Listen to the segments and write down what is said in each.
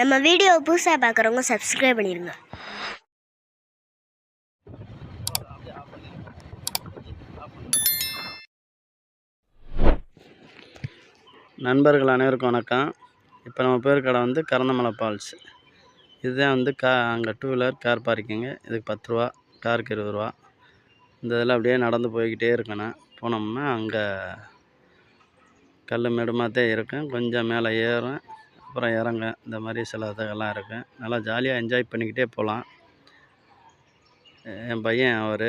நம்ம வீடியோ புதுசாக பார்க்குறவங்க சப்ஸ்கிரைப் பண்ணிடுங்க. நண்பர்கள் அனைவருக்கும் வணக்கம். இப்போ நம்ம பேர் கடை வந்து கறந்தமலை ஃபால்ஸ். இதுதான் வந்து அங்கே 2 வீலர் கார் பார்க்கிங்கு. இதுக்கு 10 ரூபா, காருக்கு 20 ரூபா. இந்த இதில் அப்படியே நடந்து போய்கிட்டே இருக்கணும். போனோம்னா அங்கே கல் மேடுமாத்தே இருக்கும். கொஞ்சம் மேலே ஏறும், அப்புறம் இறங்க. இந்த மாதிரி சில இதெல்லாம் இருக்கும். நல்லா ஜாலியாக என்ஜாய் பண்ணிக்கிட்டே போகலாம். என் பையன் அவர்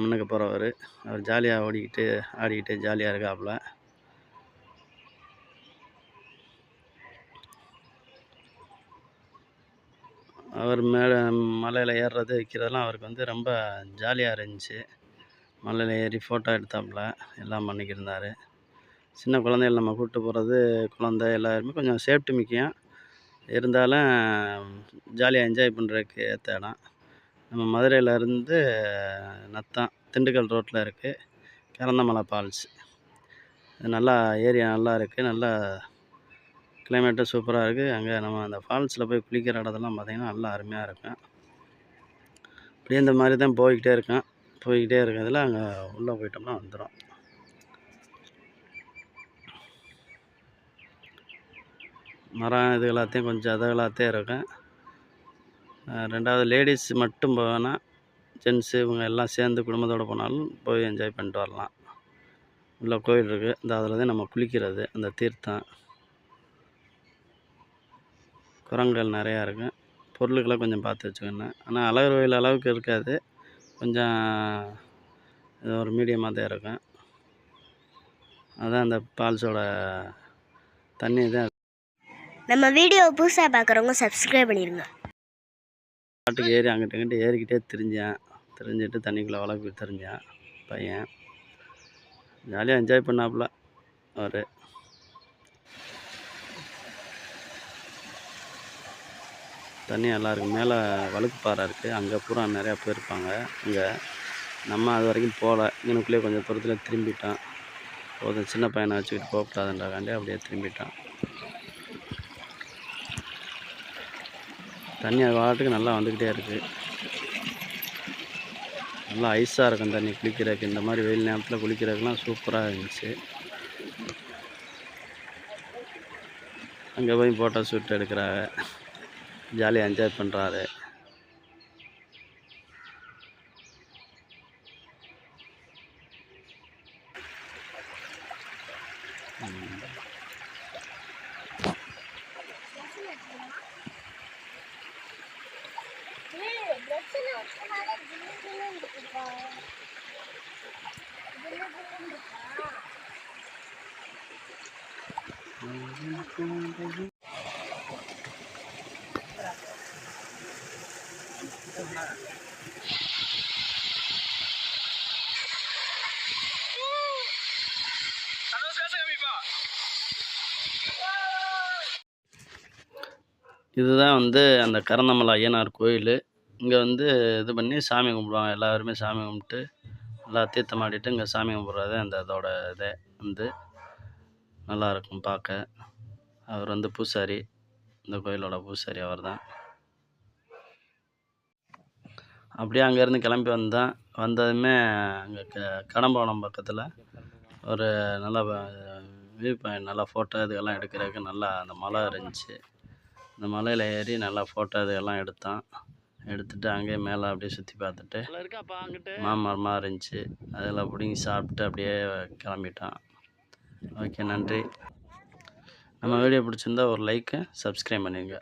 முன்னுக்கு போகிறவர், அவர் ஜாலியாக ஓடிக்கிட்டு ஆடிக்கிட்டு ஜாலியாக இருக்காப்புல. அவர் மேலே மலையில் ஏறுறது வைக்கிறதெல்லாம் அவருக்கு வந்து ரொம்ப ஜாலியாக இருந்துச்சு. மலையில் ஏறி ஃபோட்டோ எடுத்தாப்புல எல்லாம் பண்ணிக்கிருந்தார். சின்ன குழந்தைகள் நம்ம கூப்பிட்டு போகிறது, குழந்தை எல்லாருமே கொஞ்சம் சேஃப்டி முக்கியம். இருந்தாலும் ஜாலியாக என்ஜாய் பண்ணுறதுக்கு ஏற்ற இடம். நம்ம மதுரையிலேருந்து நத்தம் திண்டுக்கல் ரோட்டில் இருக்குது கறந்தமலை ஃபால்ஸ். நல்லா ஏரியா நல்லா இருக்குது, நல்லா கிளைமேட்டும் சூப்பராக இருக்குது. அங்கே நம்ம அந்த ஃபால்ஸில் போய் குளிக்கிற இடத்தெல்லாம் பார்த்திங்கன்னா நல்லா அருமையாக இருக்கும். அப்படியே இந்த மாதிரி தான் போய்கிட்டே இருக்கிறதுல அங்கே உள்ளே போயிட்டோம்னா வந்துடும். மரம் இது எல்லாத்தையும் கொஞ்சம் அதகலாத்தே இருக்கும். ரெண்டாவது லேடிஸ் மட்டும் போனால், ஜென்ஸு இவங்க எல்லாம் சேர்ந்து குடும்பத்தோடு போனாலும் போய் என்ஜாய் பண்ணிட்டு வரலாம். உள்ள கோயில் இருக்குது, இந்த அதில் தான் நம்ம குளிக்கிறது, அந்த தீர்த்தம். குரங்குகள் நிறையா இருக்கும். பொருளுக்கெல்லாம் கொஞ்சம் பார்த்து வச்சுக்கணும். ஆனால் அழகர் கோயில் அளவுக்கு இருக்காது, கொஞ்சம் ஒரு மீடியமாக தான் இருக்கும். அதுதான் அந்த ஃபால்ஸோட தண்ணி தான். நம்ம வீடியோ புதுசாக பார்க்குறவங்க சப்ஸ்கிரைப் பண்ணிடுங்க. பாட்டுக்கு ஏறி அங்கிட்ட ஏறிக்கிட்டே தெரிஞ்சிட்டு தண்ணிக்குள்ளே வளர்ப்பு தெரிஞ்சான் பையன். ஜாலியாக என்ஜாய் பண்ணாப்புல அவர். தண்ணி நல்லாயிருக்கு. மேலே வழுக்கு பாறை இருக்குது, அங்கே பூரா நிறையா பேர் இருப்பாங்க. இங்கே நம்ம அது வரைக்கும் போகல, இங்கனுக்குள்ளே கொஞ்சம் தூரத்தில் திரும்பிட்டோம். போதும், சின்ன பையனை வச்சுக்கிட்டு போகக்கூடாதுன்றக்காண்டி அப்படியே திரும்பிட்டோம். தண்ணி அது வாட்டுக்கு நல்லா வந்துக்கிட்டே இருக்குது. நல்லா ஐஸாக இருக்கும் தண்ணி குளிக்கிறதுக்கு. இந்த மாதிரி வெயில் நேரத்தில் குளிக்கிறதுக்கெலாம் சூப்பராக இருந்துச்சு. அங்கே போய் ஃபோட்டோ ஷூட் எடுக்கிறாங்க, ஜாலியாக என்ஜாய் பண்ணுறாரு. இதுதான் வந்து அந்த கறந்தமலை ஐயனார் கோயில். இங்கே வந்து இது பண்ணி சாமி கும்பிடுவாங்க. எல்லாருமே சாமி கும்பிட்டு நல்லா தீர்த்தம் ஆடிட்டு இங்கே சாமி கும்பிட்றது அந்த இதோட இதே வந்து நல்லாயிருக்கும் பார்க்க. அவர் வந்து பூசாரி, இந்த கோயிலோட பூசாரி அவர் தான். அப்படியே அங்கேருந்து கிளம்பி வந்ததுமே அங்கே கடம்பவனம் பக்கத்தில் ஒரு நல்ல வியூ பாயிண்ட், நல்லா ஃபோட்டோ இதுக்கெல்லாம் எடுக்கிறதுக்கு நல்லா அந்த மலை இருந்துச்சு. இந்த மலையில் ஏறி நல்லா ஃபோட்டோ இதெல்லாம் எடுத்துகிட்டு அங்கேயே மேலே அப்படியே சுற்றி பார்த்துட்டு மாமரமாக இருந்துச்சு, அதெல்லாம் பிடிங்கி சாப்பிட்டு அப்படியே கிளம்பிட்டோம். ஓகே, நன்றி. நம்ம வீடியோ பிடிச்சிருந்தா ஒரு லைக்கு, சப்ஸ்கிரைப் பண்ணிடுங்க.